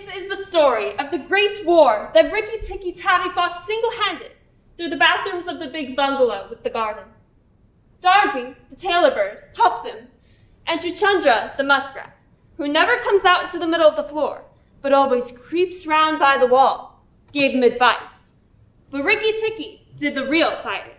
This is the story of the great war that Rikki Tikki Tavi fought single-handed through the bathrooms of the big bungalow with the garden. Darzi, the tailor bird, helped him, and Chuchundra, the muskrat, who never comes out into the middle of the floor, but always creeps round by the wall, gave him advice. But Rikki Tikki did the real fighting.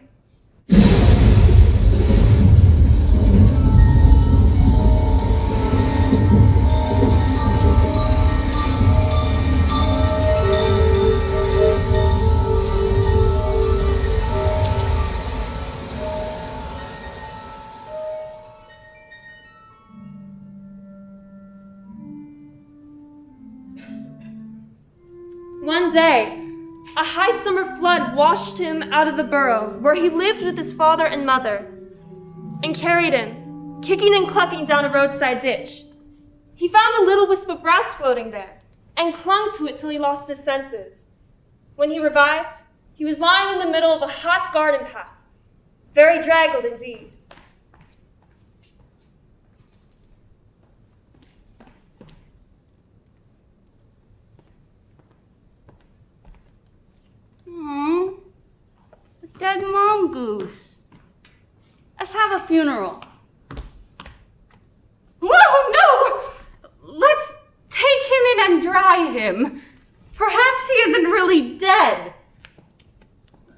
One day, a high summer flood washed him out of the burrow where he lived with his father and mother and carried him, kicking and clucking down a roadside ditch. He found a little wisp of grass floating there and clung to it till he lost his senses. When he revived, he was lying in the middle of a hot garden path, very draggled indeed. A dead mongoose. Let's have a funeral. Whoa, no! Let's take him in and dry him. Perhaps he isn't really dead.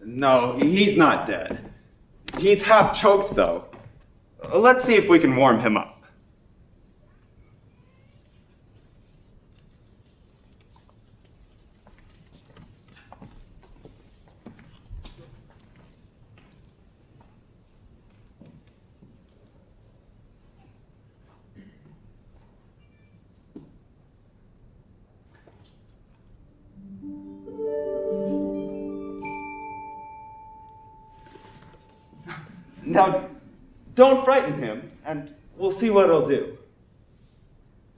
No, he's not dead. He's half choked, though. Let's see if we can warm him up. Now, don't frighten him, and we'll see what he'll do.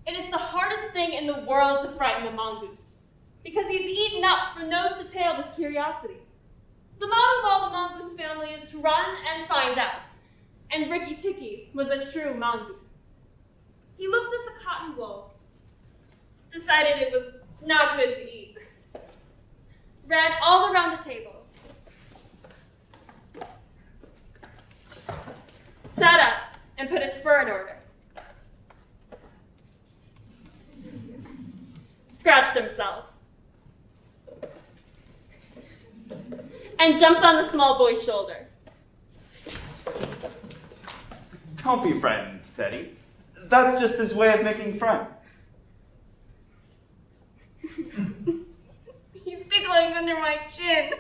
It is the hardest thing in the world to frighten a mongoose, because he's eaten up from nose to tail with curiosity. The motto of all the mongoose family is to run and find out, and Rikki Tikki was a true mongoose. He looked at the cotton wool, decided it was not good to eat, ran all around the table, sat up and put his fur in order, scratched himself, and jumped on the small boy's shoulder. Don't be frightened, Teddy. That's just his way of making friends. He's tickling under my chin.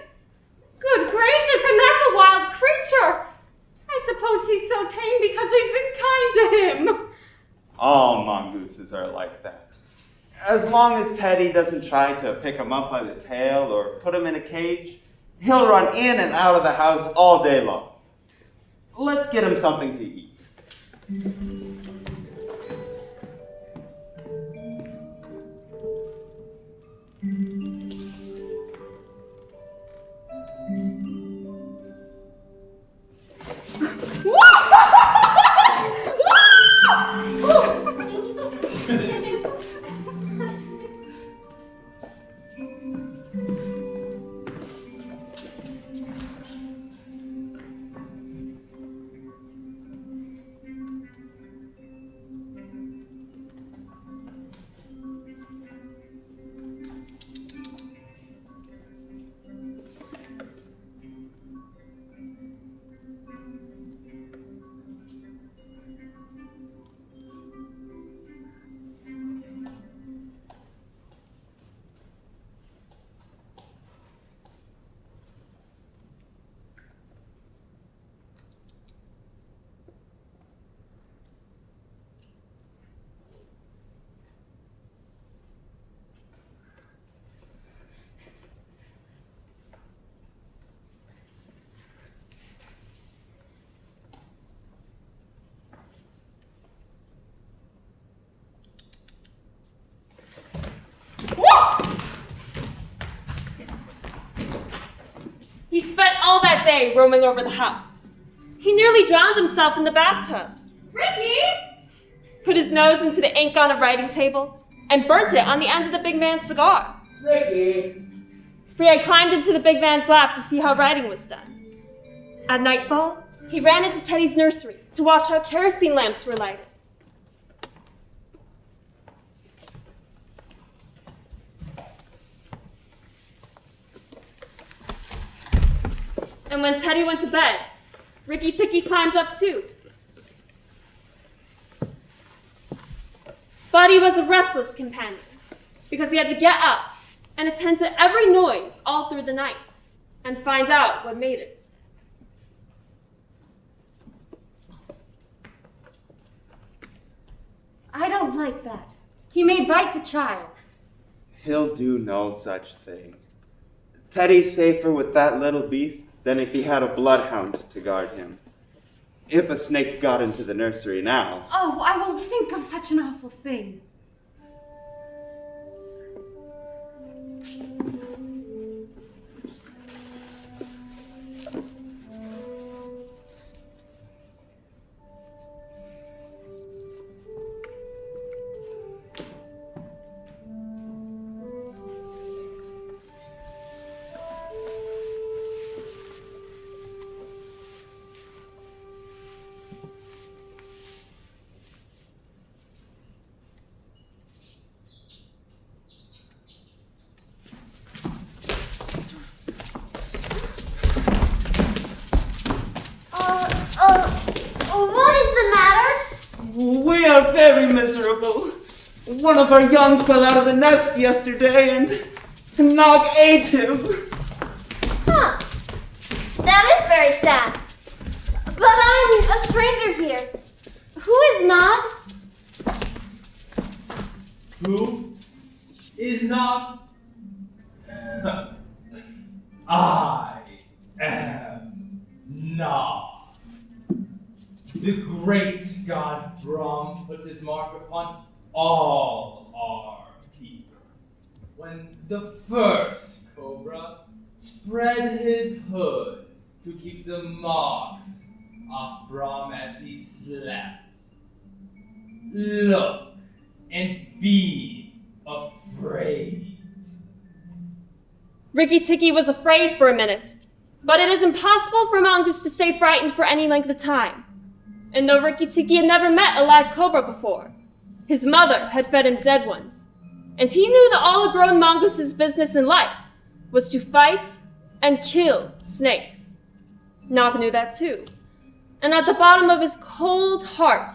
Good gracious, and that's a wild creature. I suppose he's so tame because we've been kind to him. All mongooses are like that. As long as Teddy doesn't try to pick him up by the tail or put him in a cage, he'll run in and out of the house all day long. Let's get him something to eat. He spent all that day roaming over the house. He nearly drowned himself in the bathtubs. Rikki! Put his nose into the ink on a writing table, and burnt it on the end of the big man's cigar. Rikki! For he had climbed into the big man's lap to see how writing was done. At nightfall, he ran into Teddy's nursery to watch how kerosene lamps were lighted. And when Teddy went to bed, Rikki Tikki climbed up too. But he was a restless companion because he had to get up and attend to every noise all through the night and find out what made it. I don't like that. He may bite the child. He'll do no such thing. Teddy's safer with that little beast than if he had a bloodhound to guard him. If a snake got into the nursery now. Oh, I won't think of such an awful thing. What is the matter? We are very miserable. One of our young fell out of the nest yesterday and Nog ate him. Huh. That is very sad. But I'm a stranger here. Who is Nog? Who is not? I am Nog. The great god Brahm put his mark upon all our people. When the first cobra spread his hood to keep the marks off Brahm as he slept. Look and be afraid. Rikki Tikki was afraid for a minute, but it is impossible for a mongoose to stay frightened for any length of time. And though Rikki Tikki had never met a live cobra before, his mother had fed him dead ones, and he knew that all a grown mongoose's business in life was to fight and kill snakes. Nog knew that too, and at the bottom of his cold heart,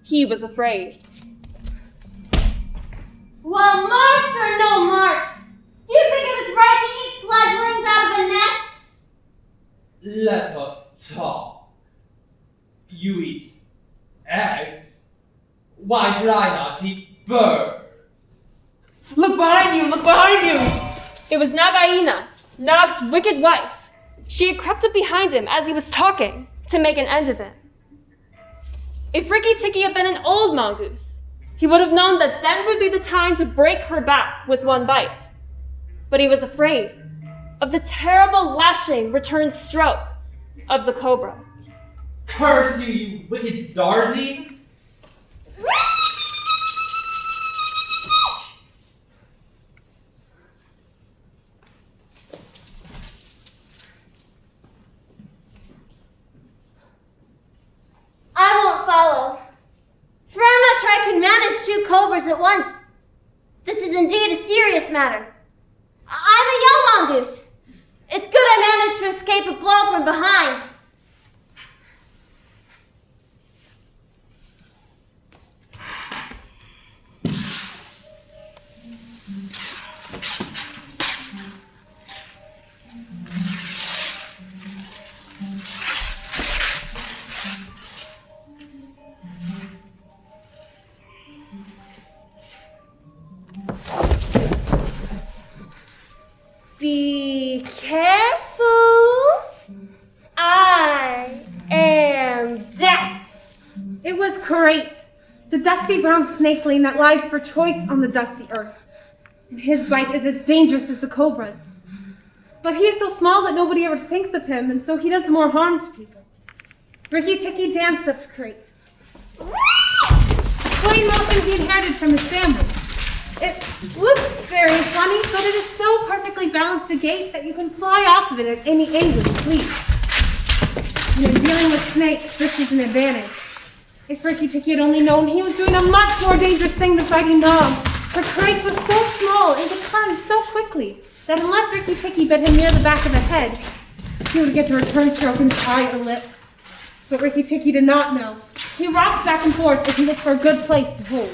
he was afraid. Well, marks or no marks, do you think it is right to eat fledglings out of a nest? Let us talk. You eat eggs. Why should I not eat birds? Look behind you! Look behind you! It was Nagaina, Nog's wicked wife. She had crept up behind him as he was talking to make an end of it. If Rikki Tikki had been an old mongoose, he would have known that then would be the time to break her back with one bite. But he was afraid of the terrible lashing return stroke of the cobra. Curse you, you wicked Darzee! I won't follow. For I'm not sure I can manage 2 cobras at once. This is indeed a serious matter. I'm a young mongoose. It's good I managed to escape a blow from behind. Be careful. I am death. It was Karait, the dusty brown snakeling that lies for choice on the dusty earth. And his bite is as dangerous as the cobra's. But he is so small that nobody ever thinks of him, and so he does more harm to people. Rikki Tikki danced up to Karait. Swaying motions he inherited from his family. It looks very funny, but it is so perfectly balanced a gate that you can fly off of it at any angle you please. And in dealing with snakes, this is an advantage. If Rikki Tikki had only known, he was doing a much more dangerous thing than fighting Nog. But Karait was so small and could turn so quickly that unless Rikki Tikki bit him near the back of the head, he would get the return stroke in his eye or lip. But Rikki Tikki did not know. He rocked back and forth as he looked for a good place to hold.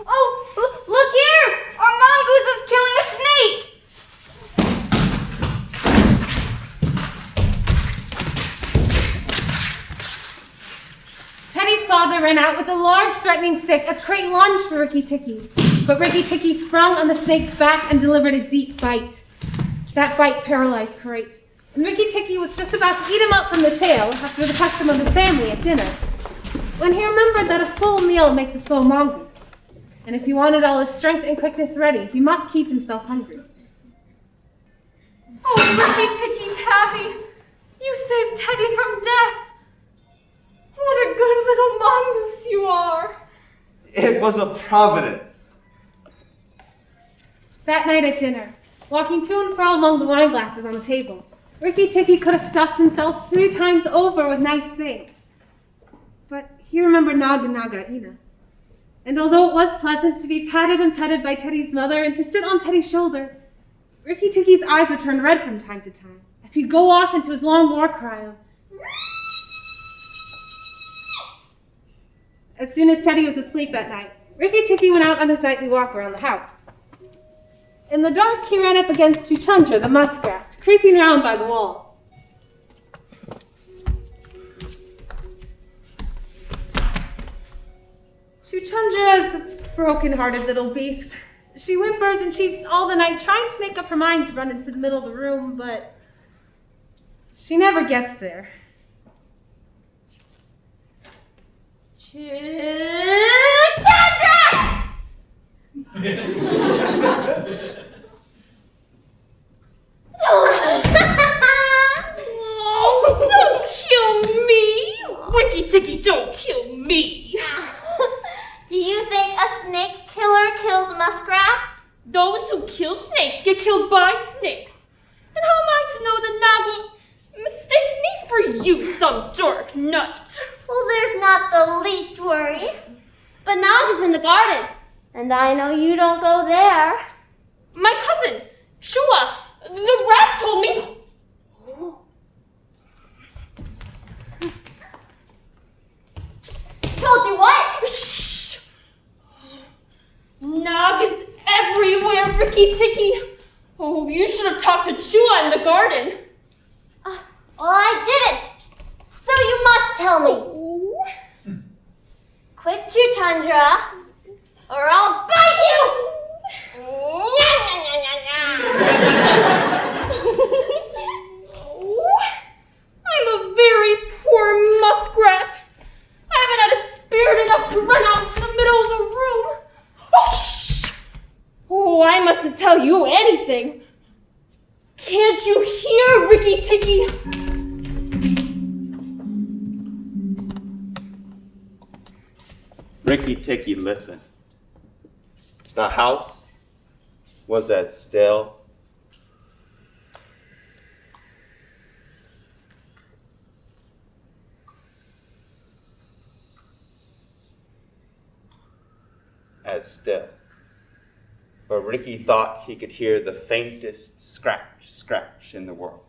Oh, look here! Our mongoose is killing a snake! Teddy's father ran out with a large threatening stick as Karait lunged for Rikki Tikki. But Rikki Tikki sprung on the snake's back and delivered a deep bite. That bite paralyzed Karait, and Rikki Tikki was just about to eat him up from the tail after the custom of his family at dinner, when he remembered that a full meal makes a slow mongoose. And if he wanted all his strength and quickness ready, he must keep himself hungry. Oh, Rikki Tikki Tavi, you saved Teddy from death. What a good little mongoose you are. It was a providence. That night at dinner, walking to and fro among the wine glasses on the table, Rikki Tikki could have stuffed himself 3 times over with nice things. But he remembered Nog and Nagaina. And although it was pleasant to be patted and petted by Teddy's mother and to sit on Teddy's shoulder, Rikki Tikki's eyes would turn red from time to time as he'd go off into his long war cry of... As soon as Teddy was asleep that night, Rikki Tikki went out on his nightly walk around the house. In the dark, he ran up against Chuchandra, the muskrat, creeping around by the wall. Chuchandra is a broken-hearted little beast. She whimpers and cheeps all the night, trying to make up her mind to run into the middle of the room, but she never gets there. Chuchandra! Oh, don't kill me! Rikki Tikki, don't kill me! Do you think a snake killer kills muskrats? Those who kill snakes get killed by snakes. And how am I to know that Nog will mistake me for you some dark night? Well, there's not the least worry. But Nog is in the garden, and I know you don't go there. My cousin, Chua, the rat told me... Told you what? Shh! Nog is everywhere, Rikki Tikki. Oh, you should have talked to Chua in the garden. Well, I didn't. So you must tell me. Oh. Quick, Chuchandra, or I'll bite you! Oh, I'm a very poor muskrat. I haven't had a spirit enough to run out into the middle of the room. Oh, shh! Oh, I mustn't tell you anything. Can't you hear, Rikki Tikki? Rikki Tikki listened. The house was as still as still. But Rikki thought he could hear the faintest scratch in the world.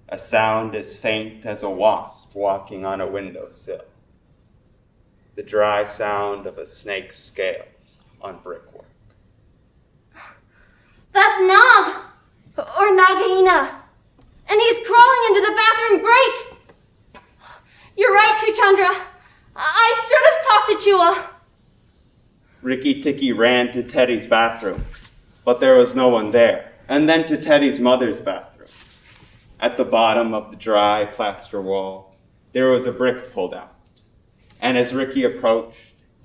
A sound as faint as a wasp walking on a windowsill. The dry sound of a snake's scales on brickwork. That's Nog, or Nagaina, and he's crawling into the bathroom grate. You're right, Chuchandra. I should have talked to Chua. Rikki Tikki ran to Teddy's bathroom, but there was no one there, and then to Teddy's mother's bathroom. At the bottom of the dry plaster wall, there was a brick pulled out, and as Rikki approached,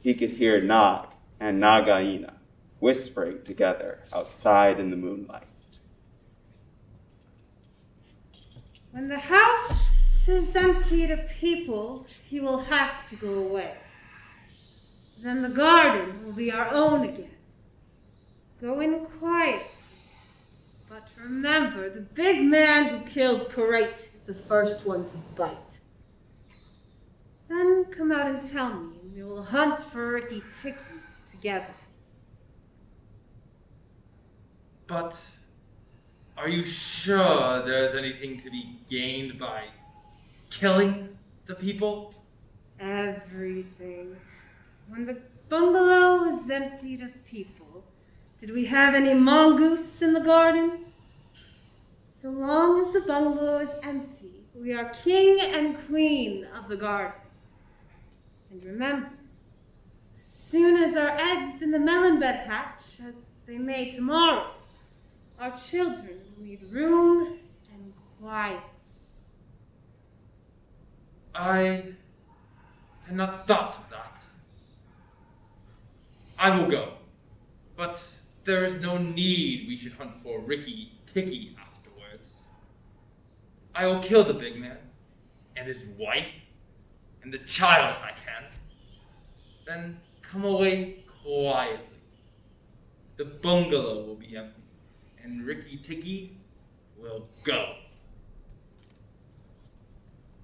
he could hear Nog and Nagaina whispering together outside in the moonlight. When the house is emptied of people, he will have to go away. Then the garden will be our own again. Go in quiet. But remember, the big man who killed Karait is the first one to bite. Then come out and tell me, and we will hunt for Rikki Tikki together. But are you sure there's anything to be gained by killing the people? Everything. When the bungalow was emptied of people, did we have any mongoose in the garden? So long as the bungalow is empty, we are king and queen of the garden. And remember, as soon as our eggs in the melon bed hatch, as they may tomorrow, our children will need room and quiet. I had not thought of that. I will go, but there is no need we should hunt for Rikki Tikki afterwards. I will kill the big man, and his wife, and the child if I can. Then come away quietly. The bungalow will be empty, and Rikki Tikki will go.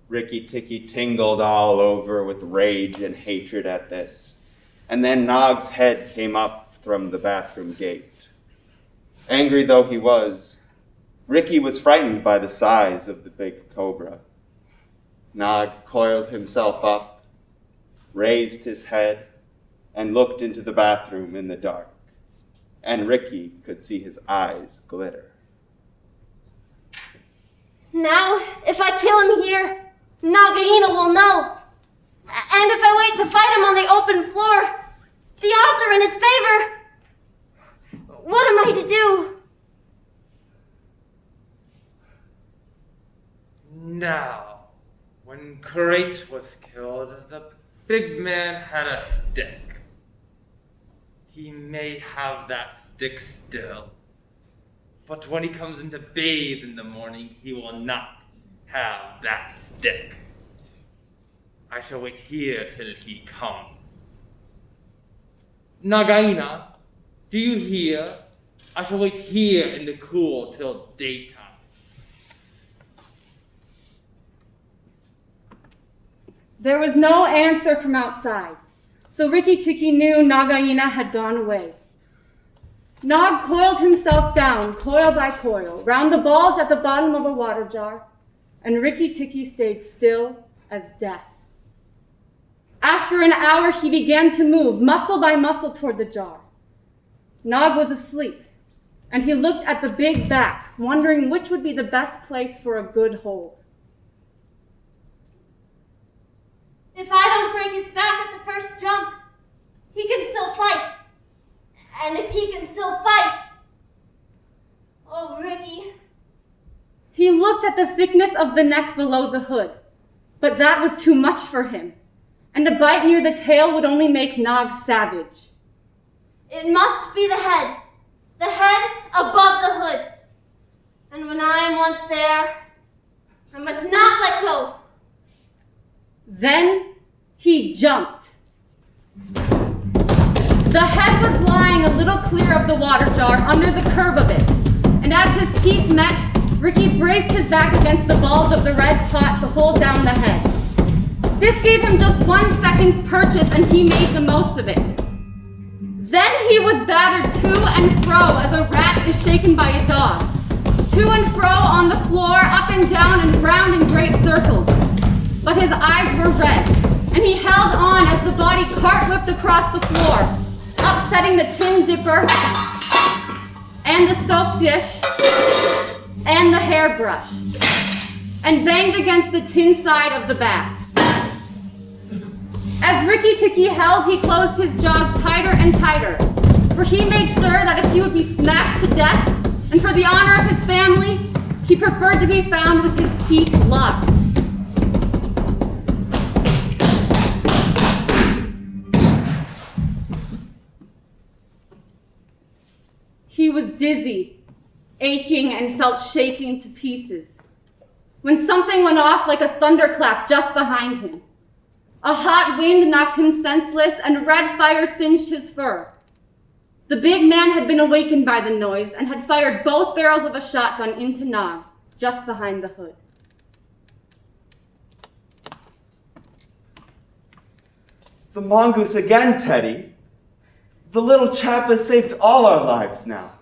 Rikki Tikki tingled all over with rage and hatred at this, and then Nog's head came up from the bathroom gate. Angry though he was, Rikki was frightened by the size of the big cobra. Nog coiled himself up, raised his head, and looked into the bathroom in the dark, and Rikki could see his eyes glitter. Now, if I kill him here, Nagaina will know. And if I wait to fight him on the open floor, the odds are in his favor. What am I to do? Now, when Karait was killed, the big man had a stick. He may have that stick still, but when he comes in to bathe in the morning, he will not have that stick. I shall wait here till he comes. Nagaina, do you hear? I shall wait here in the cool till daytime. There was no answer from outside, so Rikki Tikki knew Nagaina had gone away. Nog coiled himself down, coil by coil, round the bulge at the bottom of a water jar, and Rikki Tikki stayed still as death. After an hour, he began to move, muscle by muscle, toward the jar. Nog was asleep, and he looked at the big back, wondering which would be the best place for a good hold. If I don't break his back at the first jump, he can still fight. And if he can still fight, oh, Rikki. He looked at the thickness of the neck below the hood, but that was too much for him, and a bite near the tail would only make Nog savage. It must be the head above the hood. And when I am once there, I must not let go. Then he jumped. The head was lying a little clear of the water jar under the curve of it, and as his teeth met, Rikki braced his back against the balls of the red pot to hold down the head. This gave him just 1 second's purchase, and he made the most of it. Then he was battered to and fro as a rat is shaken by a dog, to and fro on the floor, up and down and round in great circles. But his eyes were red, and he held on as the body cart-whipped across the floor, upsetting the tin dipper, and the soap dish, and the hairbrush, and banged against the tin side of the bath. As Rikki Tikki held, he closed his jaws tighter and tighter, for he made sure that if he would be smashed to death, and for the honor of his family, he preferred to be found with his teeth locked. He was dizzy, aching, and felt shaking to pieces. when something went off like a thunderclap just behind him. A hot wind knocked him senseless, and red fire singed his fur. The big man had been awakened by the noise and had fired both barrels of a shotgun into Nog, just behind the hood. It's the mongoose again, Teddy. The little chap has saved all our lives now.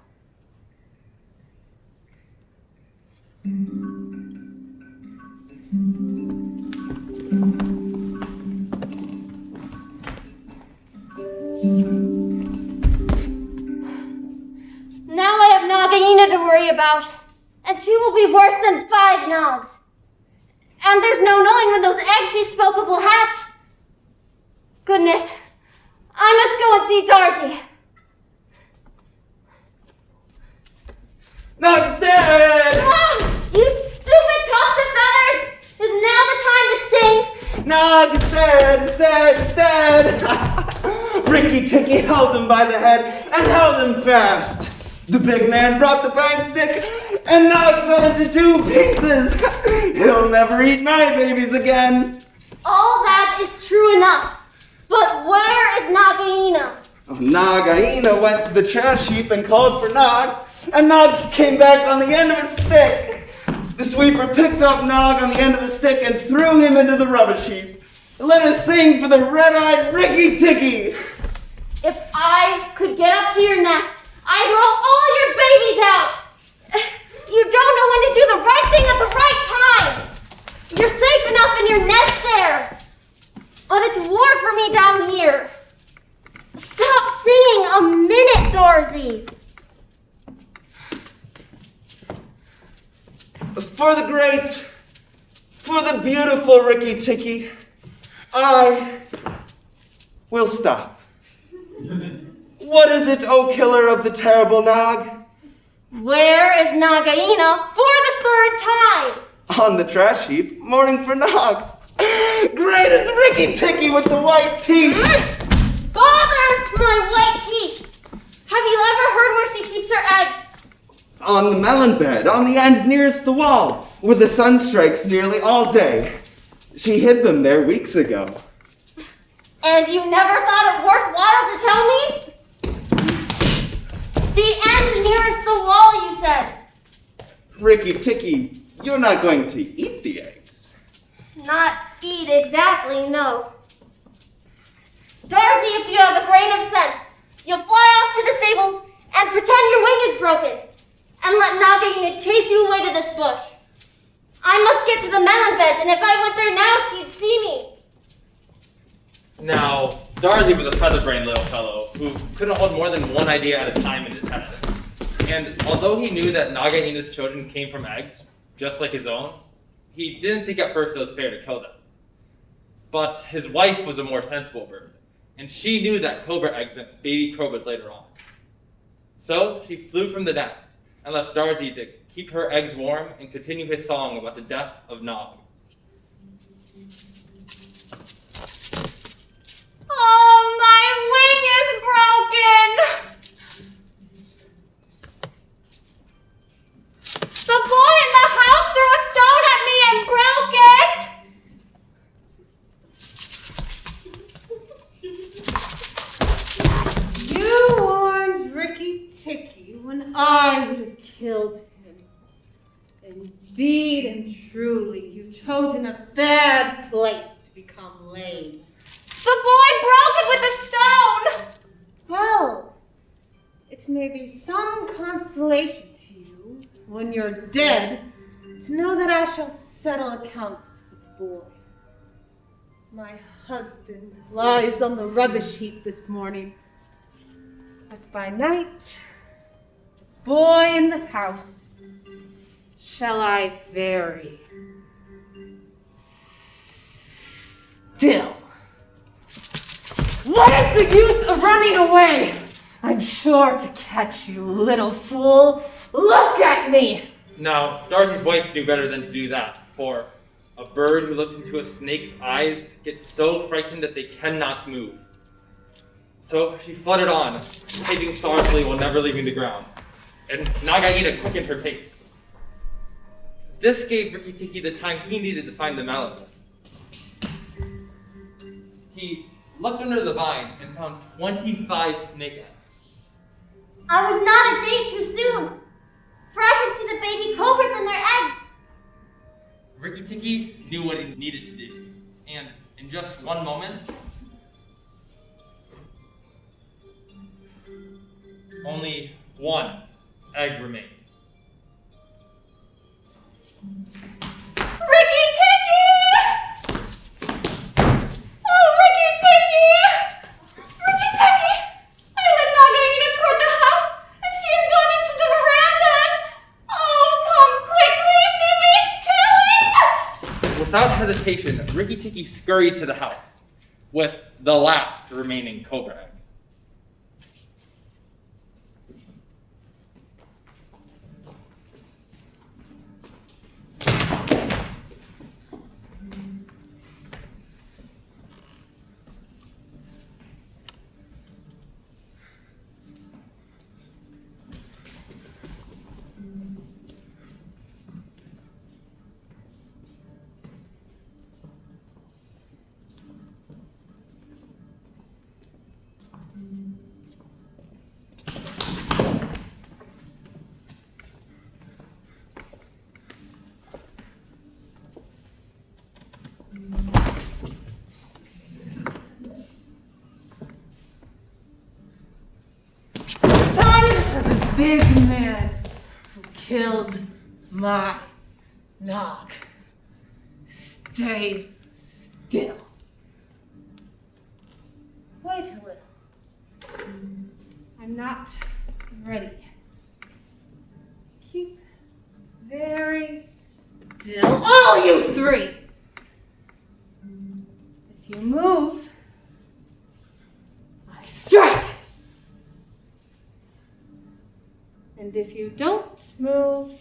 Now I have Nagaina to worry about, and she will be worse than 5 Nogs. And there's no knowing when those eggs she spoke of will hatch. Goodness, I must go and see Darcy. Nog is dead! Ah, you stupid tuft of feathers! Is now the time to sing? Nog is dead, is dead, is dead! Rikki Tikki held him by the head and held him fast. The big man brought the bang stick and Nog fell into 2 pieces. He'll never eat my babies again. All that is true enough. But where is Nagaina? Oh, Nagaina went to the trash heap and called for Nog, and Nog came back on the end of a stick. The sweeper picked up Nog on the end of a stick and threw him into the rubbish heap. Let us sing for the red-eyed Rikki Tikki. If I could get up to your nest, I'd roll all your babies out. You don't know when to do the right thing at the right time. You're safe enough in your nest there. But it's war for me down here. Stop singing a minute, Darcy. For the great, for the beautiful Rikki Tikki, I will stop. What is it, O killer of the terrible Nog? Where is Nagaina for the 3rd time? On the trash heap, mourning for Nog. Great is Rikki Tikki with the white teeth. Bother my white teeth. Have you ever heard where she keeps her eggs? On the melon bed, on the end nearest the wall, where the sun strikes nearly all day. She hid them there weeks ago. And you never thought it worthwhile to tell me? The end nearest the wall, you said. Rikki Tikki, you're not going to eat the eggs. Not eat exactly, no. Darcy, if you have a grain of sense, you'll fly off to the stables and pretend your wing is broken, and let Nagaina chase you away to this bush. I must get to the melon beds, and if I went there now, she'd see me. Now, Darcy was a feather-brained little fellow who couldn't hold more than one idea at a time in his head. And although he knew that Nagaina's children came from eggs, just like his own, he didn't think at first it was fair to kill them. But his wife was a more sensible bird, and she knew that cobra eggs meant baby cobras later on. So she flew from the nest and left Darcy to keep her eggs warm and continue his song about the death of Nog. Oh, my wing is broken! The boy in the house threw a stone at me and broke it! You warned Rikki Tikki when I would have killed him. Indeed and truly, you've chosen a bad place to become lame. The boy broke it with a stone! Well, it may be some consolation to you when you're dead to know that I shall settle accounts with the boy. My husband lies on the rubbish heap this morning, but by night, the boy in the house shall I bury. Still. What is the use of running away? I'm sure to catch you, little fool. Look at me! Now, Darcy's wife knew better than to do that, for a bird who looks into a snake's eyes gets so frightened that they cannot move. So she fluttered on, pacing sorrowfully while never leaving the ground, and Nagaina quickened her pace. This gave Rikki Tikki the time he needed to find the mallet. He looked under the vine and found 25 snake eggs. I was not a day too soon, for I could see the baby cobras and their eggs. Rikki Tikki knew what he needed to do, and in just one moment, only one egg remained. Rikki Tikki! Oh, Rikki Tikki! Rikki Tikki! I led Nagaina toward the house, and she has gone into the veranda. Oh, come quickly! She needs killing! Without hesitation, Rikki Tikki scurried to the house with the last remaining cobra egg. Big man who killed my Nog. Stay still. Wait a little. I'm not ready yet. Keep very still, all you three. If you move, I strike. And if you don't move,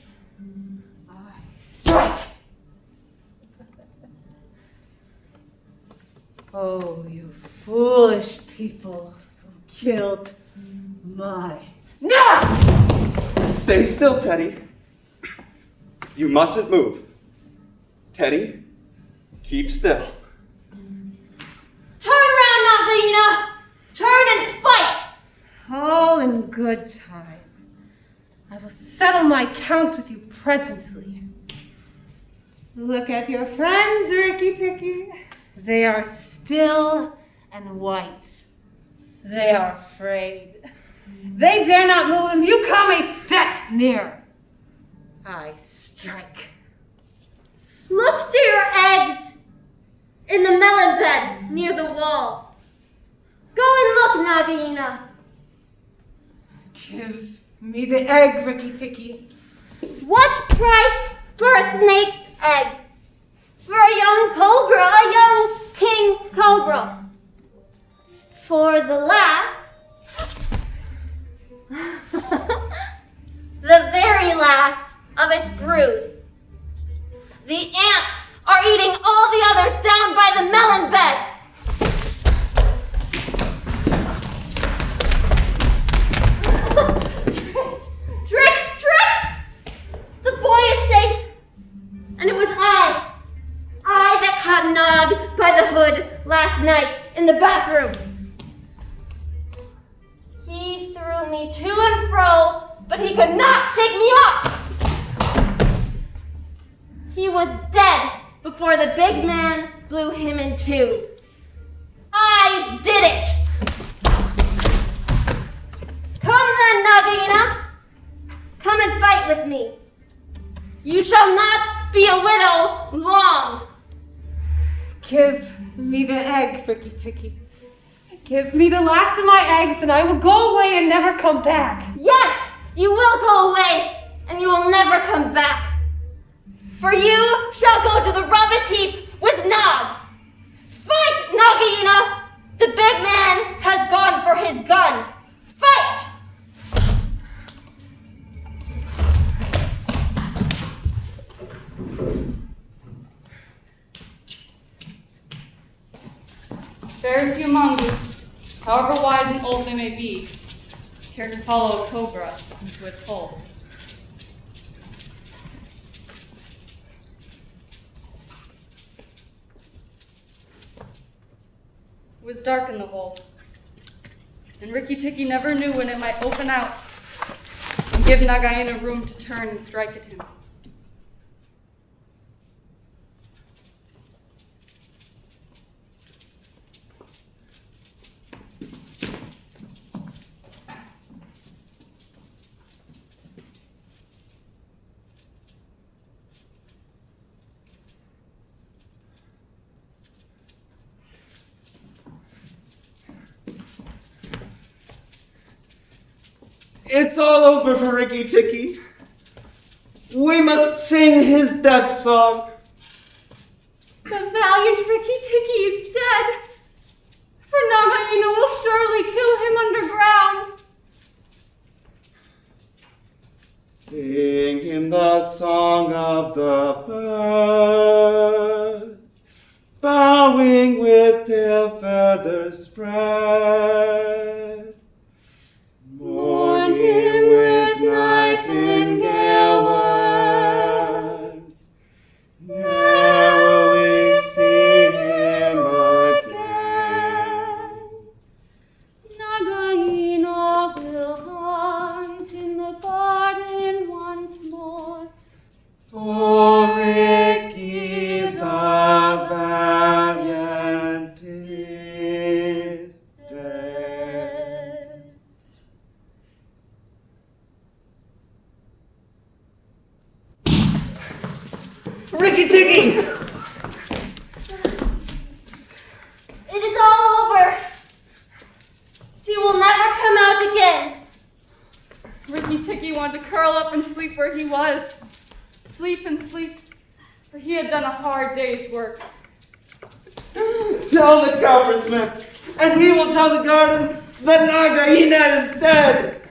I strike. Oh, you foolish people who killed my Nog! Stay still, Teddy. You mustn't move. Teddy, keep still. Turn around, Nagaina! Turn and fight! All in good time. I will settle my count with you presently. Look at your friends, Rikki Tikki. They are still and white. They are afraid. They dare not move if you come a step near. I strike. Look to your eggs in the melon bed near the wall. Go and look, Nagaina. Give me the egg, Rikki Tikki. What price for a snake's egg? For a young cobra, a young king cobra. For the last, the very last of its brood. The ants are eating all the others down by the melon bed. Tricked! The boy is safe. And it was I that caught Nog by the hood last night in the bathroom. He threw me to and fro, but he could not shake me off. He was dead before the big man blew him in two. I did it. Come then, Nagaina. Come and fight with me. You shall not be a widow long. Give me the egg, Rikki Tikki. Give me the last of my eggs and I will go away and never come back. Yes, you will go away and you will never come back. For you shall go to the rubbish heap with Nog. Fight, Nagaina. The big man has gone for his gun. Fight! Very few mongoose, however wise and old they may be, care to follow a cobra into its hole. It was dark in the hole, and Rikki Tikki never knew when it might open out and give Nagaina room to turn and strike at him. It's all over for Rikki Tikki. We must sing his death song. The valiant Rikki Tikki is dead, for Nagaina will surely kill him underground. Sing him the song of the birds, bowing with tail feathers spread. Mourn him with nightingale words, ne'er will we see him again. Nagaina will hunt in the garden once more, For Rikki the valiant is dead. Rikki Tikki! It is all over. She will never come out again. Rikki Tikki wanted to curl up and sleep where he was. Sleep and sleep, for he had done a hard day's work. Tell the coppersmith, and he will tell the garden that Nagaina is dead.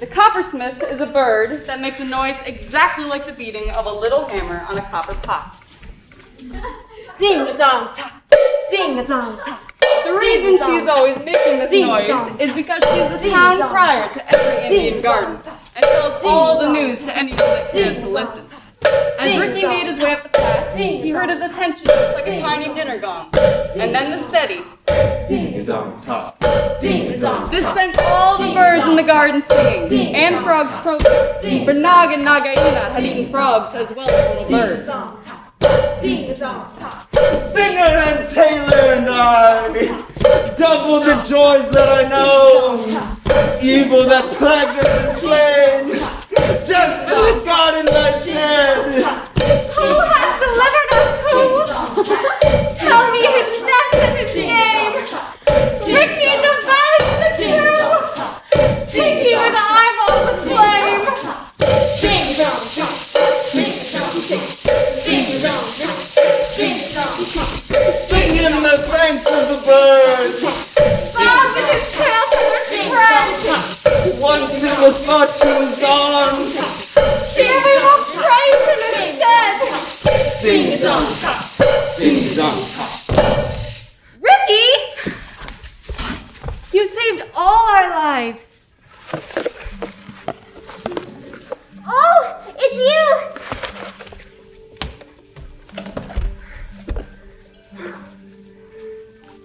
The coppersmith is a bird that makes a noise exactly like the beating of a little hammer on a copper pot. Ding-a-dong-ta, ding-a-dong-ta. The reason she's always making this noise is because she's the town crier to every Indian garden and tells all the news to anyone that cares to listen. As Rikki made his way up the path, he heard his attention just like a tiny dinner gong, and then the steady. Ding-a-dong-ta. This sent all the birds in the garden singing, and frogs croaking, for Nog and Nagaina had eaten frogs as well as little birds. Singer and Taylor and I, double the joys that I know. Evil that plagued us is slain. Death in the garden lies dead. Who has delivered us? Who? Tell me his nest and his name. Rikki the valiant, the true. Tikki with eyeballs aflame. Sing him the thanks of the birds. Bob with his tail feathers spread. Once it was thought she was gone. Here we will praise him instead. Ding-a-dong-ta, ding-a-dong-ta. Rikki! You saved all our lives. Oh, it's you!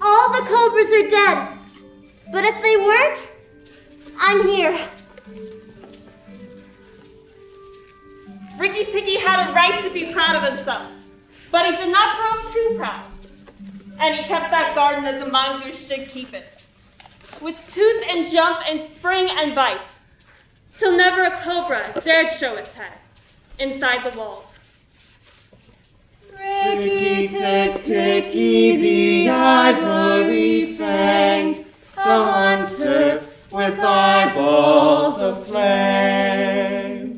All the cobras are dead. But if they weren't, I'm here. Rikki Tikki had a right to be proud of himself, but he did not grow too proud. And he kept that garden as a mongoose should keep it, with tooth and jump and spring and bite, till never a cobra dared show its head inside the walls. Rikki Tikki, the ivory fang, the hunter with eyeballs aflame.